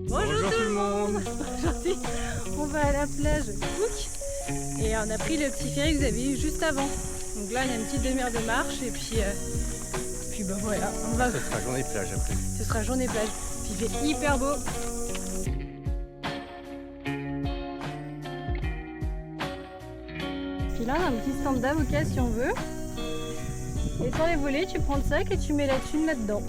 Bonjour tout le monde. Aujourd'hui on va à la plage Cook et on a pris le petit ferry que vous avez eu juste avant. Donc là on a une petite demi-heure de marche et puis bah voilà, on va... Ce sera journée plage après. Ce sera journée plage. Puis il fait hyper beau. Puis là on a un petit stand d'avocat si on veut. Et sur les volets tu prends le sac et tu mets la thune là-dedans.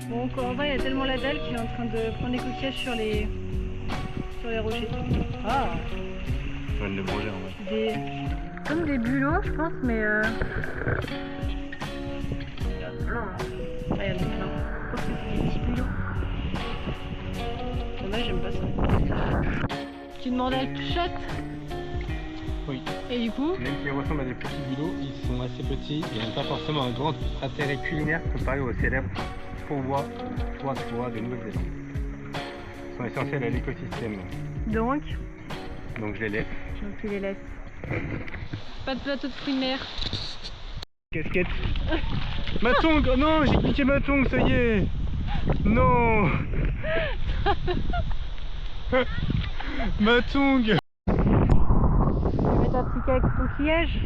Bon, Corentin, il y a tellement la dalle qu'il est en train de prendre des coquillages sur les rochers. Ah, Je viens de le manger en vrai. comme des bulots, je pense, mais Il y a plein. Ah, il y en a plein. Je pense que c'est des petits bulots. Dommage, j'aime pas ça. Tu demandais à Chat. Oui. Et du coup, Même s'ils ressemblent à des petits bulots, ils sont assez petits et n'ont pas forcément un grand intérêt culinaire comparé aux célèbres pourvois de Nouvelle-Zélande. Ils sont essentiels à l'écosystème. donc Donc je les laisse. tu les laisses. Pas de plateau de fruits de mer. Casquette. Ma tongue. Oh non, j'ai cliqué ma tongue, ça y est. Non. Ma tongue. Tu vas mettre un petit cas avec coquillage.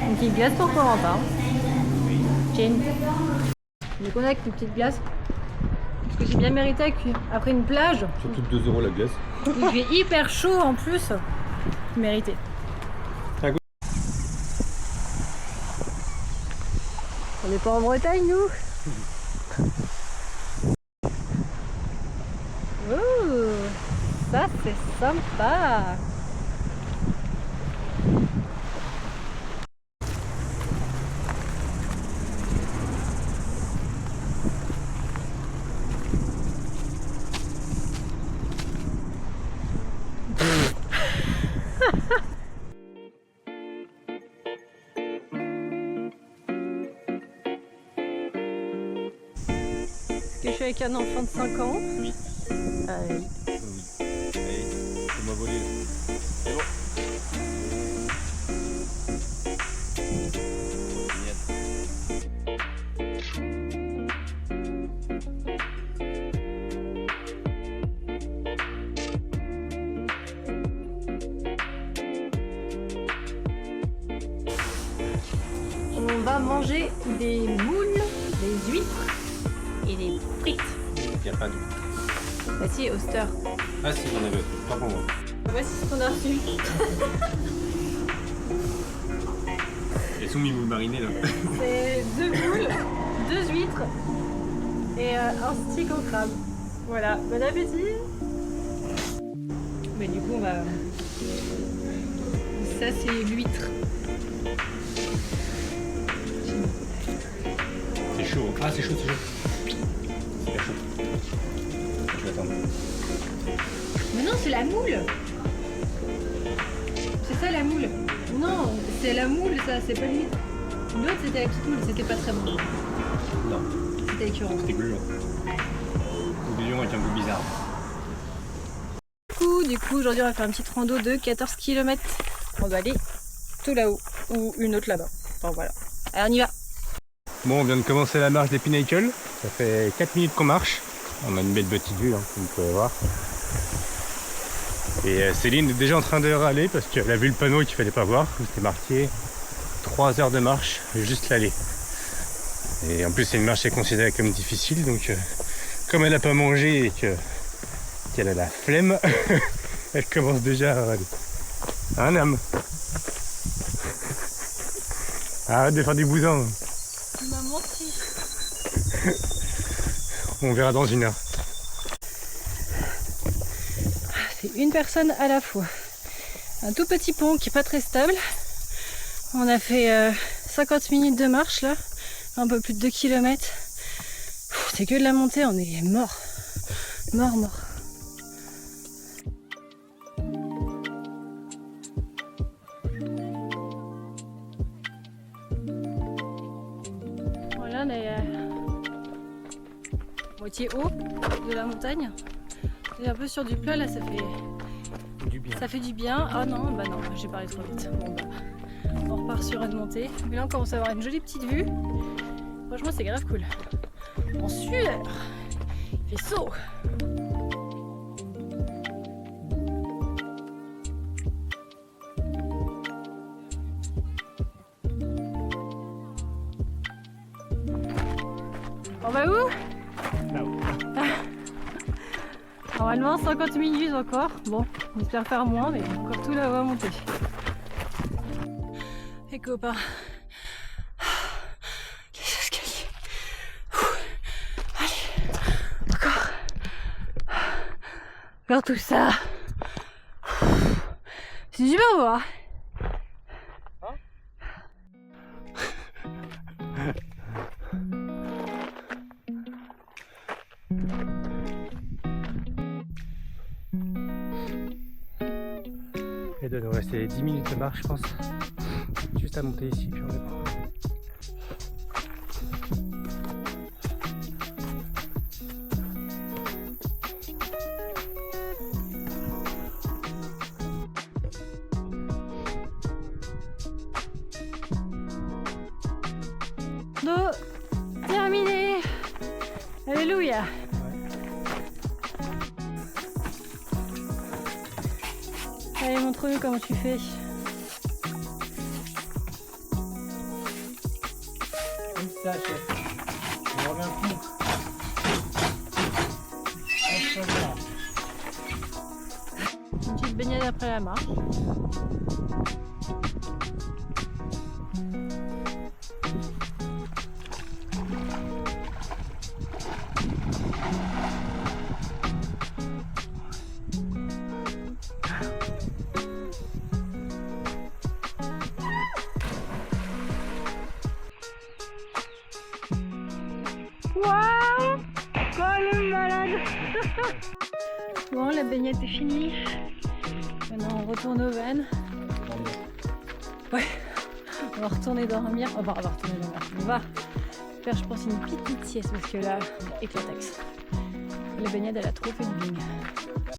Une petite glace pour Corentin. Chin. Donc on a avec une petite glace. Parce que j'ai bien mérité après une plage. Surtout 2 € la glace. Il fait hyper chaud en plus. Mérité. On n'est pas en Bretagne nous. Ouh, ça c'est sympa. Est-ce que je suis avec un enfant de 5 ans? Oui. Allez. Oui. Allez, fais-moi voler. C'est bon. On va manger des moules, des huîtres et des frites. Il n'y a pas de... Bah si, Oster. Ah si, j'en avais. Pas pour moi. Voici ce qu'on a reçu. Elles sont mis moules marinées là. C'est 2 moules, 2 huîtres et un stick au crabe. Voilà, bon appétit. Mais du coup on va... Ça c'est l'huître. C'est chaud. Ah c'est chaud, c'est chaud. C'est pas chaud. Je vais attendre. Mais non, c'est la moule. C'est ça la moule. Non, c'est la moule ça, c'est pas l'huître. L'autre c'était la petite moule, c'était pas très bon. Non, C'était écœurant. c'était gluant. Gluant avec un goût bizarre. Du coup aujourd'hui on va faire une petite rando de 14 km. On va aller tout là-haut ou une autre là-bas. Enfin voilà. Allez on y va. Bon, on vient de commencer la marche des Pinnacles. Ça fait 4 minutes qu'on marche. On a une belle petite vue, hein, comme vous pouvez voir. Et Céline est déjà en train de râler parce qu'elle a vu le panneau qu'il fallait pas voir. C'était marqué 3 heures de marche, juste l'aller. Et en plus, c'est une marche qui est considérée comme difficile. Donc, comme elle n'a pas mangé et qu'elle a la flemme, elle commence déjà à râler. Hein, Nam? Arrête de faire du boudin. Tu m'as menti. On verra dans 1 heure. C'est une personne à la fois. Un tout petit pont qui est pas très stable. On a fait 50 minutes de marche là, un peu plus de 2 km. C'est que de la montée, on est mort. Mort. Voilà, on est moitié haut de la montagne. On est un peu sur du plat là, ça fait du bien. Ah non, bah non, j'ai parlé trop vite. Bon bah, on repart sur une montée. Mais là on commence à avoir une jolie petite vue. Franchement c'est grave cool. En sueur, il fait chaud. On va où? Là-haut. Normalement 50 minutes encore. Bon, on espère faire moins, mais encore tout là-haut à monter. Les copains. Les escaliers. Allez, encore. Encore tout ça. C'est super beau, hein? Il doit nous rester 10 minutes de marche, je pense. Juste à monter ici, puis on reprend. Terminé. Alléluia. Allez, montre-nous comment tu fais. Comme ça, chef. On remet un coup. Une petite baignade après la marche. Waouh! Oh le malade! Bon, la baignade est finie. Maintenant, on retourne au van. Ouais, on va retourner dormir. On va retourner dormir. On va faire, je pense, une petite sieste parce que là, éclataxe. La baignade, elle a trop fait du bien.